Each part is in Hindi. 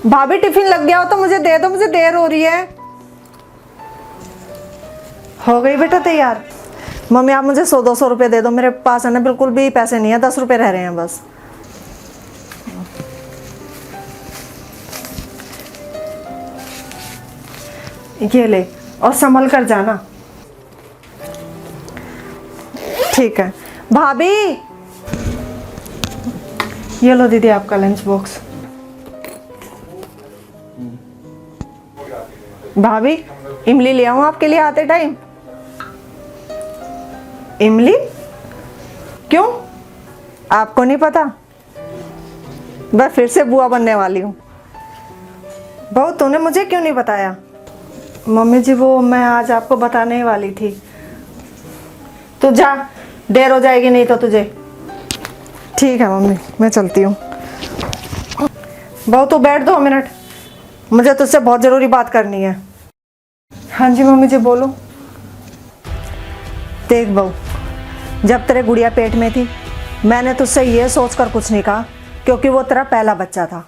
भाभी टिफिन लग गया हो तो मुझे दे दो, मुझे देर हो रही है। हो गई बेटा तैयार? मम्मी आप मुझे 100-200 रुपये दे दो, मेरे पास है ना बिल्कुल भी पैसे नहीं है, 10 रुपये रह रहे हैं बस। ये ले और संभल कर जाना। ठीक है भाभी। ये लो दीदी आपका लंच बॉक्स। भाभी इमली ले आऊं आपके लिए आते टाइम? इमली? क्यों, आपको नहीं पता? मैं फिर से बुआ बनने वाली हूँ। बहू तूने मुझे क्यों नहीं बताया? मम्मी जी वो मैं आज आपको बताने ही वाली थी। तू जा, देर हो जाएगी नहीं तो तुझे। ठीक है मम्मी मैं चलती हूँ। बहू तू बैठ 2 मिनट, मुझे तुझसे बहुत ज़रूरी बात करनी है। हाँ जी मम्मी जी बोलो। देख बहू, जब तेरे गुड़िया पेट में थी मैंने तुझसे ये सोचकर कुछ नहीं कहा क्योंकि वो तेरा पहला बच्चा था।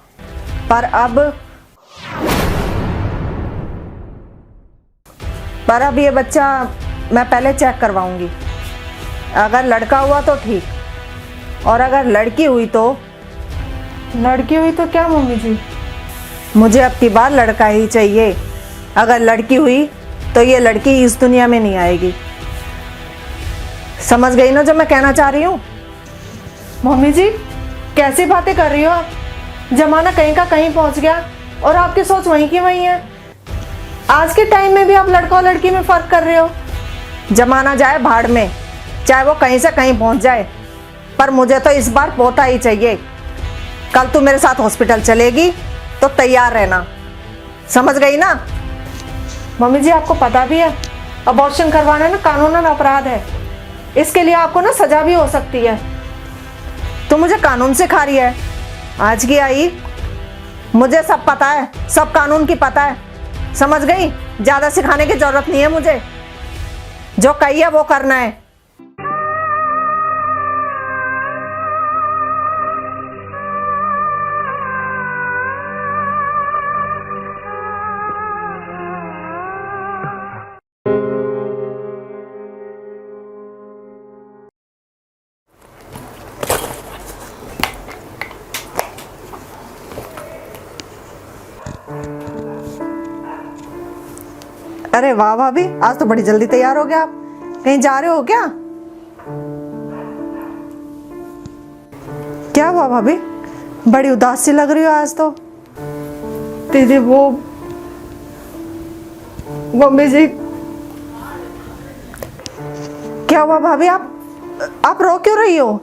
पर अब ये बच्चा मैं पहले चेक करवाऊंगी। अगर लड़का हुआ तो ठीक, और अगर लड़की हुई तो? लड़की हुई तो क्या मम्मी जी? मुझे अब की बार लड़का ही चाहिए। अगर लड़की हुई तो ये लड़की इस दुनिया में नहीं आएगी। समझ गई ना जो मैं कहना चाह रही हूँ? मम्मी जी कैसी बातें कर रही हो आप? जमाना कहीं का कहीं पहुंच गया और आपकी सोच वहीं की वहीं है। आज के टाइम में भी आप लड़का और लड़की में फर्क कर रहे हो। जमाना जाए भाड़ में, चाहे वो कहीं से कहीं पहुंच जाए, पर मुझे तो इस बार पोता ही चाहिए। कल तू मेरे साथ हॉस्पिटल चलेगी तो तैयार रहना, समझ गई ना? मम्मी जी आपको पता भी है अबॉर्शन करवाना ना कानूनन अपराध है, इसके लिए आपको ना सजा भी हो सकती है। तू मुझे कानून सिखा रही है? आज की आई, मुझे सब पता है, सब कानून की पता है, समझ गई? ज्यादा सिखाने की जरूरत नहीं है मुझे, जो कही है वो करना है। अरे वाह भाभी, आज तो बड़ी जल्दी तैयार हो गया आप। कहीं जा रहे हो क्या? क्या हुआ भाभी, बड़ी उदास सी लग रही हो आज तो। दीदी वो मम्मी जी। क्या हुआ भाभी, आप रो क्यों रही हो?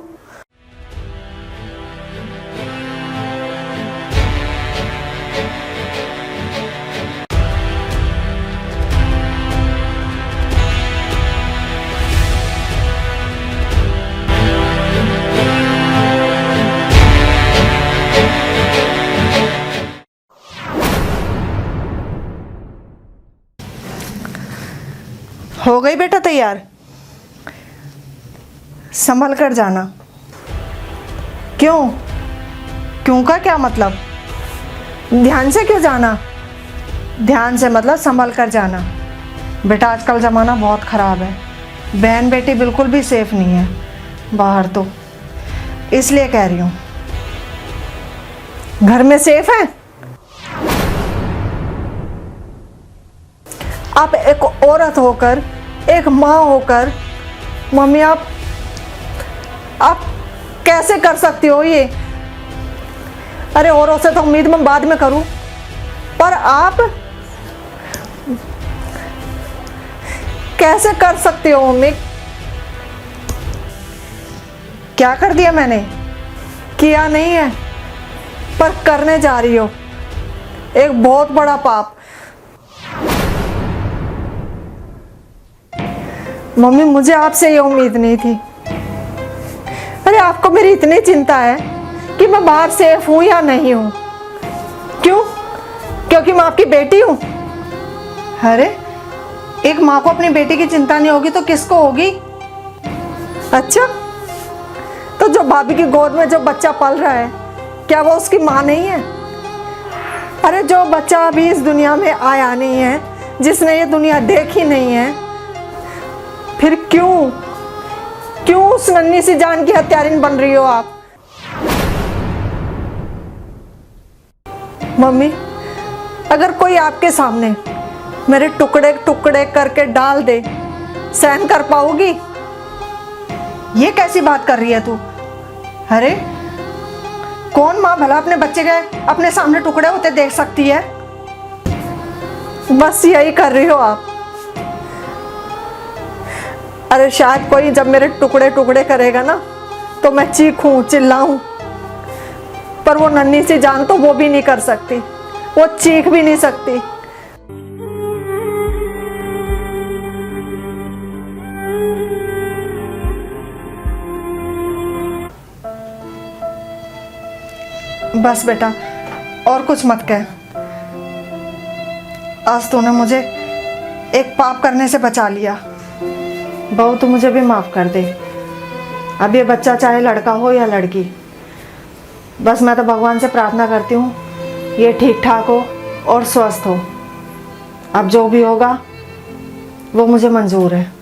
हो गई बेटा तैयार? संभल कर जाना। क्यों? क्यों का क्या मतलब? ध्यान से क्यों जाना? ध्यान से मतलब संभल कर जाना। बेटा आजकल ज़माना बहुत ख़राब है, बहन बेटी बिल्कुल भी सेफ नहीं है बाहर, तो इसलिए कह रही हूँ। घर में सेफ है? आप एक औरत होकर, एक माँ होकर, मम्मी आप कैसे कर सकती हो ये? अरे औरों से तो उम्मीद मैं बाद में करूं, पर आप कैसे कर सकती हो मम्मी? क्या कर दिया मैंने? किया नहीं है, पर करने जा रही हो एक बहुत बड़ा पाप। मम्मी मुझे आपसे ये उम्मीद नहीं थी। अरे आपको मेरी इतनी चिंता है कि मैं बाहर सेफ हूं या नहीं हूं। क्यों? क्योंकि मैं आपकी बेटी हूं। अरे एक माँ को अपनी बेटी की चिंता नहीं होगी तो किसको होगी? अच्छा, तो जो भाभी की गोद में जो बच्चा पल रहा है क्या वो उसकी माँ नहीं है? अरे जो बच्चा अभी इस दुनिया में आया नहीं है, जिसने ये दुनिया देखी नहीं है, फिर क्यों उस नन्ही सी जान की हत्यारिन बन रही हो आप? मम्मी, अगर कोई आपके सामने मेरे टुकड़े टुकड़े करके डाल दे, सहन कर पाओगी? ये कैसी बात कर रही है तू? अरे कौन माँ भला अपने बच्चे के अपने सामने टुकड़े होते देख सकती है? बस यही कर रही हो आप। अरे शायद कोई जब मेरे टुकड़े टुकड़े करेगा ना, तो मैं चीखूं चिल्लाऊं, पर वो नन्ही सी जान तो वो भी नहीं कर सकती, वो चीख भी नहीं सकती। बस बेटा, और कुछ मत कह। आज तूने मुझे एक पाप करने से बचा लिया। बहू, तू मुझे भी माफ कर दे। अब ये बच्चा चाहे लड़का हो या लड़की, बस मैं तो भगवान से प्रार्थना करती हूँ ये ठीक ठाक हो और स्वस्थ हो। अब जो भी होगा वो मुझे मंजूर है।